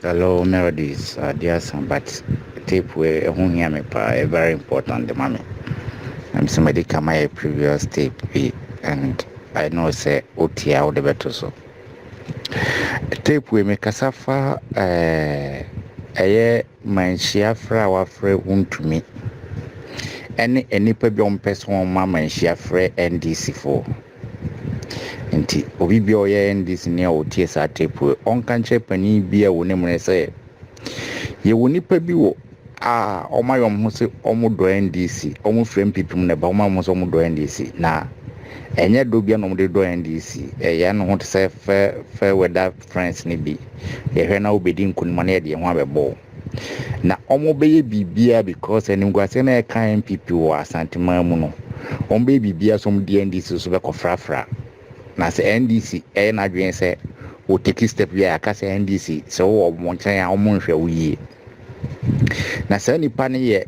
Hello, Melodies. Dear son, but tape we who hear me pa very important the mommy. I'm somebody come my previous tape and I know say OT out the better so. Tape we make kasafa Manhyia fra wa frɛ wontumi ɛne enipa bi ɔmpɛ so ma Manhyia frɛ NDC for nti obi bi ɔyɛ NDC ne a ɔtie saa tape we ɔnka nkyerɛ pani bi a wɔ ne mu sɛ yɛwɔ nipa bi wɔ ɔmayɔ ho sɛ ɔmo dɔ NDC ɔmo frɛ MPP mu na ba ɔmo mo sɛ ɔmo dɔ NDC na ɛnyɛ do bia na ɔmo de dɔ NDC ɛyɛ no ho te sɛ fɛ weather friends ne bi yɛhwɛ na obedi nkunuma na yɛde ho abɛbɔ na ɔmo bɛyɛ bibia because animguase na ɛka MPP wɔ asantema mu no ɔmo bɛyɛ bibia so ɔmo de NDC so bɛkɔfrafra na sɛ NDC ɛyɛ n'adwene sɛ o take step bi aka sɛ NDC sɛ wɔ ɔmo nkyɛn a ɔmo nhwɛ wo yie na saa nipa ne yɛ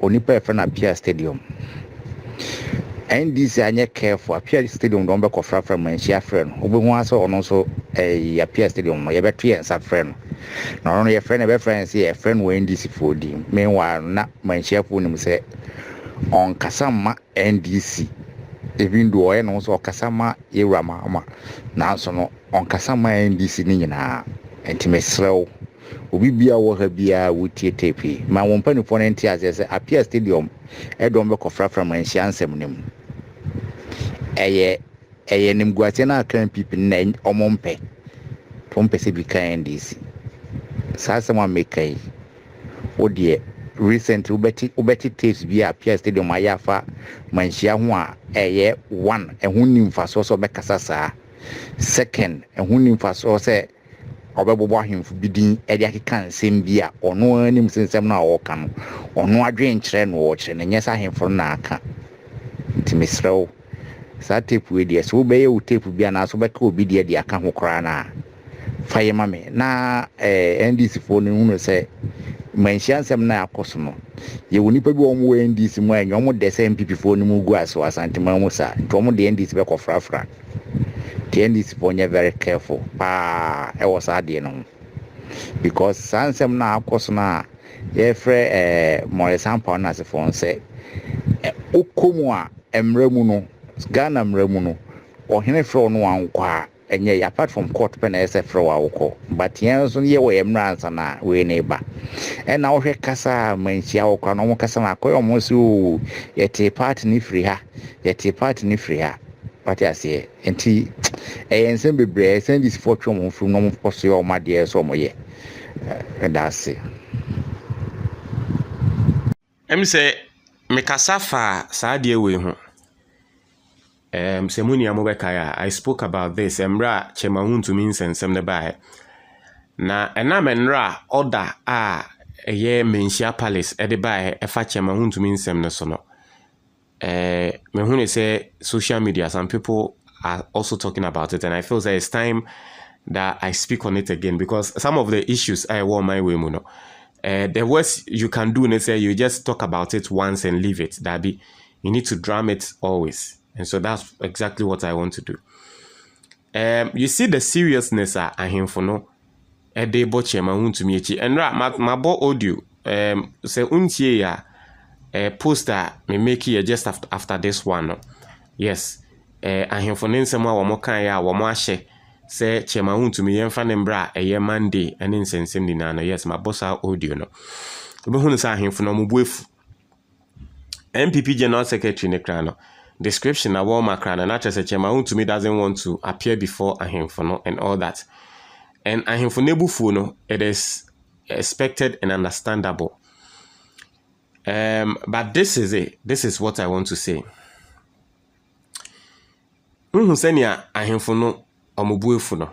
onipa ɛfɛ na Appiah Stadium NDC anyɛ careful Appiah Stadium don bɛkɔfrafra Manhyia frɛ no wobɛhu asɛ ɔno nso Appiah Stadium no yɛbɛto yɛn nsa frɛ no na ɔno yɛfrɛ no bɛfrɛ no sɛ yɛfrɛ no wɔ NDC fo di meanwhile na Manhyia fo nim sɛ ɔnkasa ma NDC even though ɔyɛ no nso ɔkasa ma yɛwura ma nanso no ɔnkasa ma NDC ne nyinaa enti mesrɛw obi bia wɔ ha bia wotie tape ma wɔn panifo no nti asɛ sɛ Appiah Stadium ɛdɔm bɛkɔfrafra Manhyia nsɛm nim ɛyɛ nimguase na aka MPP na ɔmo mpɛ sɛ bi kan NDC saa asɛm a meka yi wodeɛ recent wobɛti tapes bi a Appiah Stadium ayɛ afa Manhyia ho a ɛyɛ one ɛho nimfasoɔ sɛ ɔbɛkasa saa second ɛho nimfasoɔ sɛ ɔbɛbɔbɔ ahemfo bi din ɛde akeka nsɛm bi a ɔno anim nsɛm no a ɔka no ɔno adwen nkyerɛ no wɔkyerɛ no nyɛ sɛ ahemfo no na aka nti mesrɛw saa tape we deɛ sɛ wobɛyɛ wo tape bi a na so bɛka obi deɛ de aka ho koraa no a fa yɛ ma me na NDC fo no hunu sɛ Manhyia nsɛm na akɔ so no yɛwɔ nipa bi ɔmo wɔ NDC mu a ɛnyɛ ɔmo de sɛ MPP fo no mu gu aso asantema mu sa nti ɔmo de NDC bɛkɔfrafra the NDC for very careful ɛwɔ saa deɛ no ho because saa nsɛm na akɔ so na yɛfrɛ Mɔresampa no asefo sɛ okomu a emra mu no Ghana mra mu no ɔhene frɛ no wankɔ a ɛnyɛ apart from court pɛ na ɛsɛ frɛ wa wokɔ but yɛn nso yɛ wɔ emra ansa na we ne ba ɛna wohwɛ kasa Manhyia wokɔ na ɔmo kasa na akɔyɛ ɔmo so yɛte party ne firi ha party aseɛ nti ɛyɛ nsɛm bebree sɛ NDC fo twɛ ɔmo firi no ɔmo kɔ so yɛ ɔmo adeɛ so ɔmo yɛ ɛda ase sɛ mekasa fa saa deɛ wei ho sɛ munia mo bɛkae I spoke about this mmerɛ a kyɛma ho ntumi nsɛnsɛm ne baɛ na ɛnam mmerɛ a order a ɛyɛ Manhyia Palace ɛde baɛ ɛfa kyɛma ho ntumi nsɛm ne so no me who say social media, some people are also talking about it, and I feel that it's time that I speak on it again because some of the issues I want my way, the worst you can do is say you just talk about it once and leave it. That be, you need to drum it always, and so that's exactly what I want to do. You see the seriousness I him for no a day botche my own to me and my bo audio say untie ya. Poster me make here just after this one. No? Yes. I have for nsɛm a wɔn kan ya wɔn ahyɛ sɛ kyɛma hu ntumi yɛmfa ne mbra ɛyɛ Monday ɛne nsɛnsɛm nyinaa no. Yes, my boss audio no. Obehu no sɛ ahemfo no mubuefu. MPP General Secretary ne kra no. Description na wɔn makra no na kyerɛ sɛ kyɛma hu ntumi doesn't want to appear before ahemfo no and all that. And ahemfo ne bufu no, it is expected and understandable. But this is it. This is what I want to say. Senia ahemfo no omobuefu no.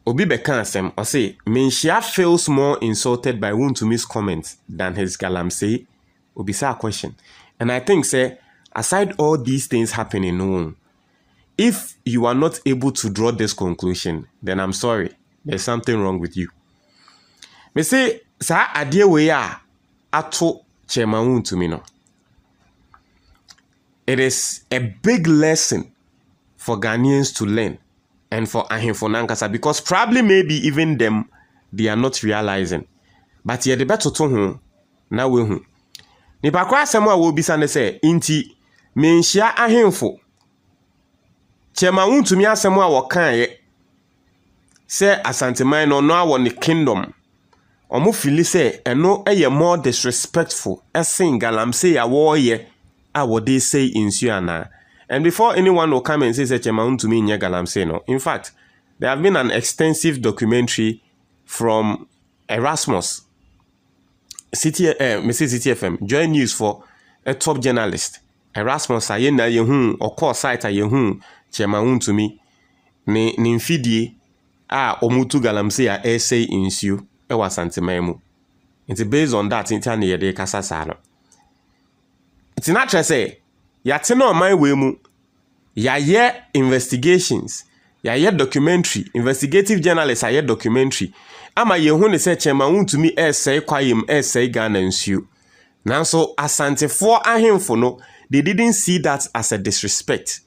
Obi beka asem or say Manhyia feels more insulted by Wuntumi's comments than his galamsey. Obi say a question. And I think say aside all these things happening no, if you are not able to draw this conclusion, then I'm sorry. There's something wrong with you. Me say sa adie we ya ato Chema Wuntumi no. It is a big lesson for Ghanaians to learn and for ahemfo nankasa because probably maybe even them they are not realizing. But ye de beto to ho na we hu. Nipa kwa asɛm a wo bisa ne sɛ inti menhyia ahemfo. Chema wuntumi asɛm a wɔkan ye sɛ asanteman no no awɔ ne kingdom. Omo fili sɛ eno eye more disrespectful ɛsen galamsey a wɔyɛ a wɔde say insu ana. And before anyone will come and say Chema wuntumi nye galamsey no. In fact, there have been an extensive documentary from Erasmus City FM, Joy News for a top journalist. Erasmus ayena yehu okọ site ayehu Chema wuntumi ne mfidie a omutu galamsey a essay insu e wa santeman mu. It's based on that interne yede kasa sa no. It's not just say yate na oman we mu ya ye investigations, ya ye documentary, investigative journalists aye documentary. Ama yehu ne se Chema wuntumi essay kwayem essay Ghana nsu. Nanso asantefo ahemfo no, they didn't see that as a disrespect.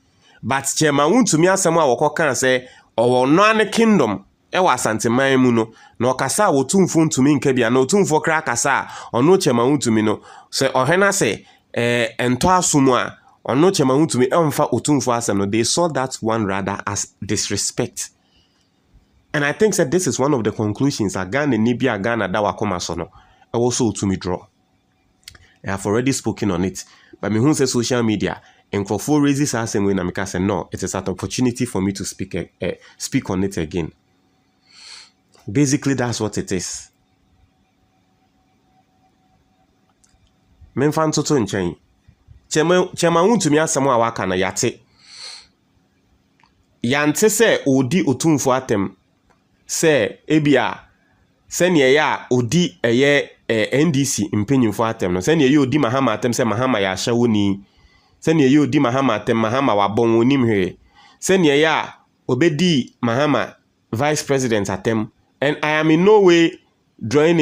But Chema wuntumi asɛm a wɔkɔka sɛ ɔwɔ no ane kingdom ɛwɔ asanteman mu no, na ɔkasa wotumfo ntumi nka bia na otumfo kra kasa ɔno Chema wuntumi no sɛ ɔhena sɛ ɛntɔ asom a ɔno Chema wuntumi ɛmfa otumfo asɛm no. They saw that one rather as disrespect. And I think that this is one of the conclusions that Ghana Nibia Ghana Dawa Komasono also to me draw. I have already spoken on it. But me who say social media and for 4 raises us and when I say no, it is an opportunity for me to speak on it again. Basically, that's what it is. Memfan toto nchen. Chema wuntumi asɛm a waka na yate. Yante sɛ odi otumfo atem. Sɛ ebia sɛnea ya odi NDC mpanyimfo atem no sɛnea ye odi Mahama atem sɛ Mahama ya ahya woni sɛnea ye odi Mahama atem Mahama wabon wonim hwe sɛnea ya obedi Mahama vice president atem. And I am in no way drawing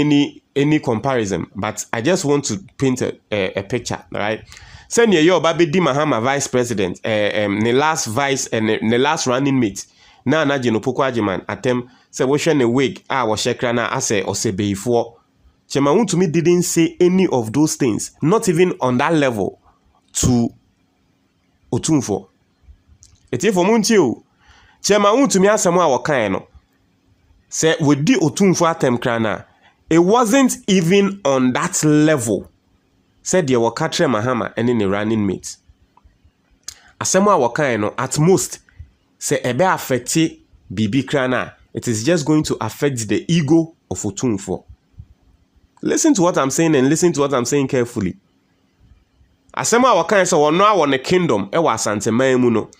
any comparison, but I just want to paint a picture, right? Sɛnea ye obedi Mahama vice president the last vice and the last running mate na Jeno Poko Ajiman atem se wo hwe ne wig a wo hyekra na ase osebeifo. Chema wuntumi didn't say any of those things, not even on that level to otumfo. Etifo munti o. Chema wuntumi asɛm a wɔkan no se wodi otumfo atem kra na it wasn't even on that level. Said ye wɔka tre Mahama and ne running mate. Asɛm a wɔkan no at most se ebe affecti bibi kra na it is just going to affect the ego of otumfo. Listen to what I'm saying and listen to what I'm saying carefully. Asema wakan say wono awon the kingdom e wa asanteman mu no.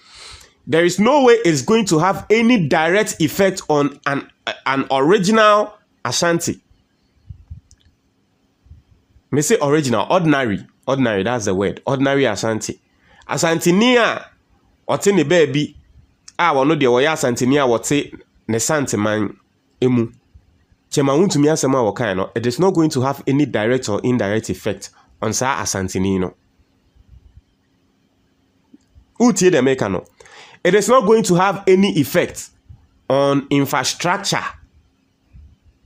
There is no way it's going to have any direct effect on an original Ashanti. Me say original, ordinary, that's the word. Ordinary Ashanti. Ashanti ni a ote ne baby a wono de wo ya Ashanti ni a wote ne santeman emu. Chema wuntumi asɛm a wɔkan no, it is not going to have any direct or indirect effect on sa Asantini no. Utie de meka no. It is not going to have any effect on infrastructure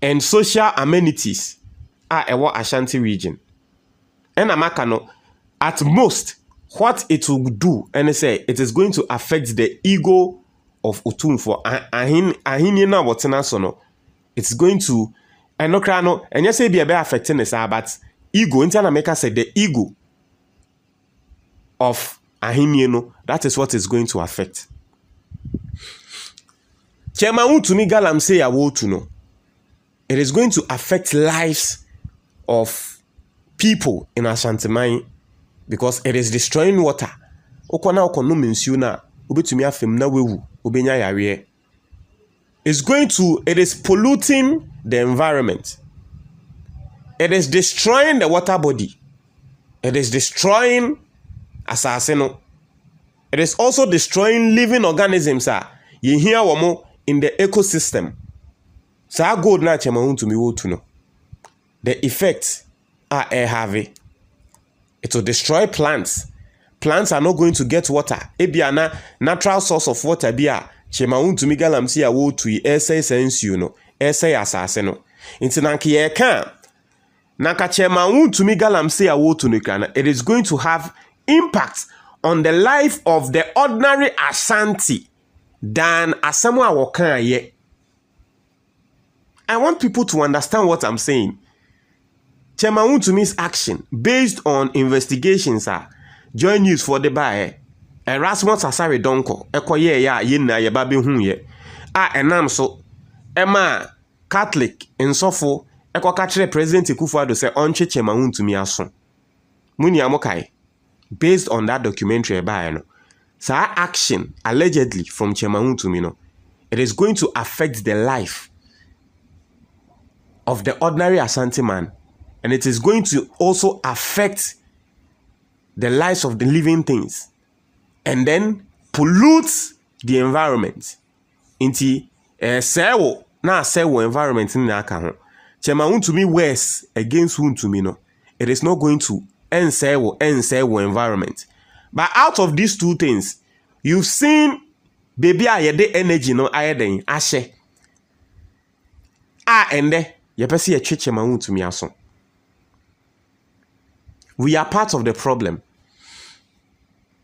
and social amenities a ɛwɔ Ashanti region. And amaka no, at most, what it will do, and say it is going to affect the ego of Otumfo. Ahini na wotena so no. It's going to, and no crano, and you say be affecting us, but ego, internal maker said the ego of Ahinieno, that is what is going to affect. Chema wuntumi galamsey a wo to no. It is going to affect lives of people in Ashanti because it is destroying water. Okona okono mensuo na obetumi afem na wewu obenya yare. It is polluting the environment. It is destroying the water body. It is destroying asaseno. It is also destroying living organisms ye hear womo in the ecosystem. Sa gold na chema wuntumi wo to no. The effects are heavy. It will destroy plants. Plants are not going to get water. Ebiana natural source of water bia Chema wuntumi galamsey a wo to essay sense you know. say asase no nti na nke ye ka na ka chema untumi galamsey a wotu no kana it is going to have impact on the life of the ordinary Asante than asemo a wokan ye. I want people to understand what I'm saying. Chema Untumi's action based on investigations join news for the buy Erasmus Asare Donko ekoye ya yina ye babe hu ye enam so ema Catholic nsofo ekoka kire President Kufuor say onche Chema Untumi aso muni amokai based on that documentary buy no so action allegedly from Chema Untumi no it is going to affect the life of the ordinary Asante man, and it is going to also affect the lives of the living things and then pollute the environment into sewo environment in aka ho Chema Untumi worse against Untumi no it is not going to end sewo environment. But out of these two things you've seen baby ayede energy no ayeden ahye ende yepese ye Chema Untumi aso. We are part of the problem.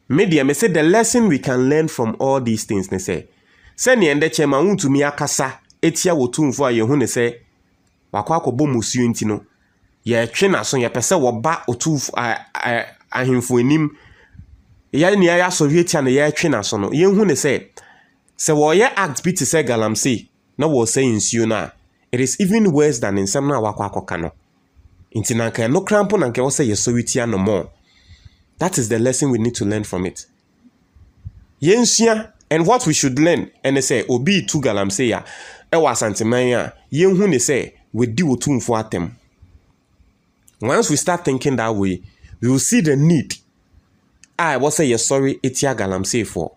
Media, me say the lesson we can learn from all these things, ne say. Say ni ende Chema Untumi akasa, etia wotumfo a yehu ne say, wakwa akobo musuo nti no, ye twe na so, ye pese woba otumfo ahemfo enim, ye ni ya so etia na ye twe na so no, yehu ne say, se wo ye act bi te say galamsey, na wo say nsuo na, it is even worse than nsem na wakwa akoka no. Inti nanka no crampo nanka wo say yesowitia no more. That is the lesson we need to learn from it. Yensua, and what we should learn, and they say obi tu galamsey ya ewa Asanteman ya yenhu ne say we di wotumfo atem. Once we start thinking that way, we will see the need. I was say yes sorry etia galamsey for.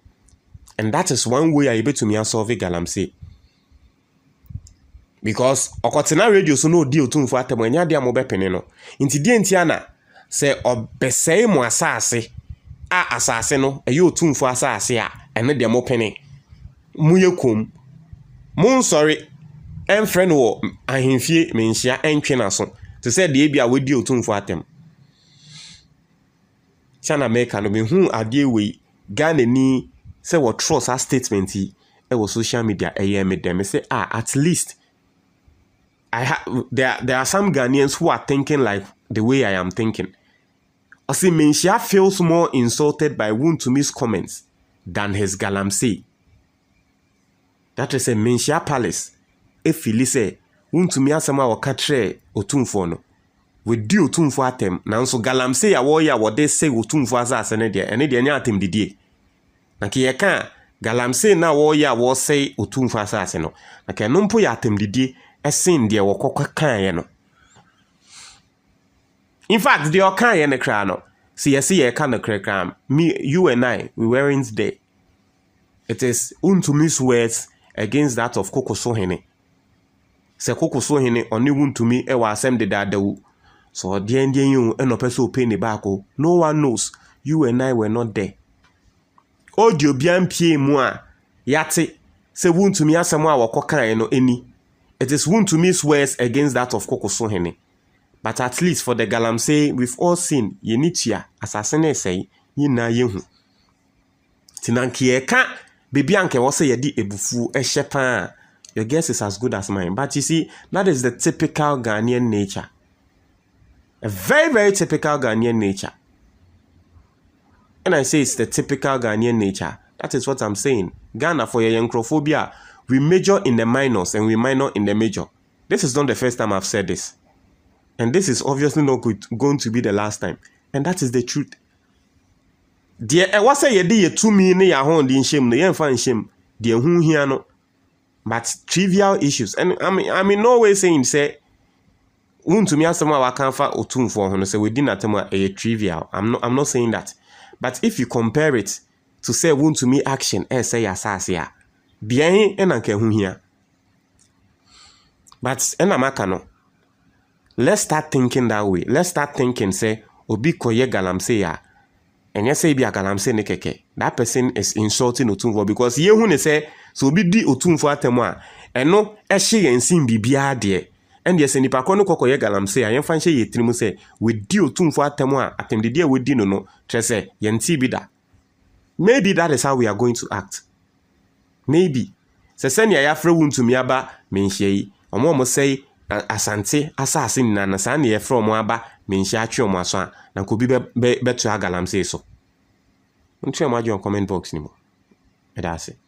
And that is one way I able to me solve galamsey. Because okotena radio so no di otumfo atem anya dia mo bepene no. Inti die ntia na se obesei mo asase asase no eyo otumfo asase a ene de mo pene muyekom mun sorry enfre no wo ahemfie menhia entwe na so to say de bia we di otumfo atem chana meka no be hu ade we Ghana ni say what trust a statement e wo social media me dem say at least there are some Ghanaians who are thinking like the way I am thinking. I see Manhyia feels more insulted by Untumi's comments than his galamsey. That is a Manhyia Palace. If he say Untumi asema wakatre otumfo no. We di otumfo atem na nso galamsey ya wo ya wo de say otumfo asase ne de ene de nya atem didie. Na ke yeka galamsey na wo ya wo say otumfo asase no. Na ke no mpo ya atem didie esin de wo kokwa kan ye no. In fact, the okan ye ne kra no. See ye kan no kra. Me, you and I, we weren't there. It is Untumi's words against that of Koko Sohene. Se Koko Sohene oni Untumi e wa asem de dadewu. So the endien you eno peso pay ne bako. No one knows. You and I were not there. Audio bian pie mu a yate se Untumi asem a wakokan ye no eni. It is Untumi's words against that of Koko Sohene. But at least for the galamsey, we've all seen Yenitia, assassinate say, Yina Yehu. Tinankie ka, baby anke was say yedi ebufu e shepa. Your guess is as good as mine. But you see, that is the typical Ghanaian nature. A very, very typical Ghanaian nature. And I say it's the typical Ghanaian nature. That is what I'm saying. Ghana, for your yankrophobia, we major in the minors and we minor in the major. This is not the first time I've said this. And this is obviously not going to be the last time. And that is the truth. Dear, I was say ye 2 million ya hon din shame, no yen fan shame. Dear who here no. But trivial issues. And I'm in no way saying say Untumi asema wa kanfa otumfo ho no say we din atema a trivial. I'm not saying that. But if you compare it to say Untumi action say asase a bien enanka hu here. But enamaka no. Let's start thinking that way. Let's start thinking, say, Obi koye galamsey ya. And you say, be a galamsey ne keke. That person is insulting Otumfo because ye who ne say, so obi di otumfo atemu a eno ehye yensin bibia de and yes nipa ko no kokoye galamsey a yemfa nhye yetirimu se we di otumfo atemu a atemdede a we di no trese yenti bi da. Maybe that is how we are going to act. Maybe se senia ya fra wuntumi aba menhye yi omo say asante asase nina na sa na ye fra omo aba menhye atwe omo aso a na ko bi beto agalamsey so. Ntwe mo adwo comment box ni mo. Edase.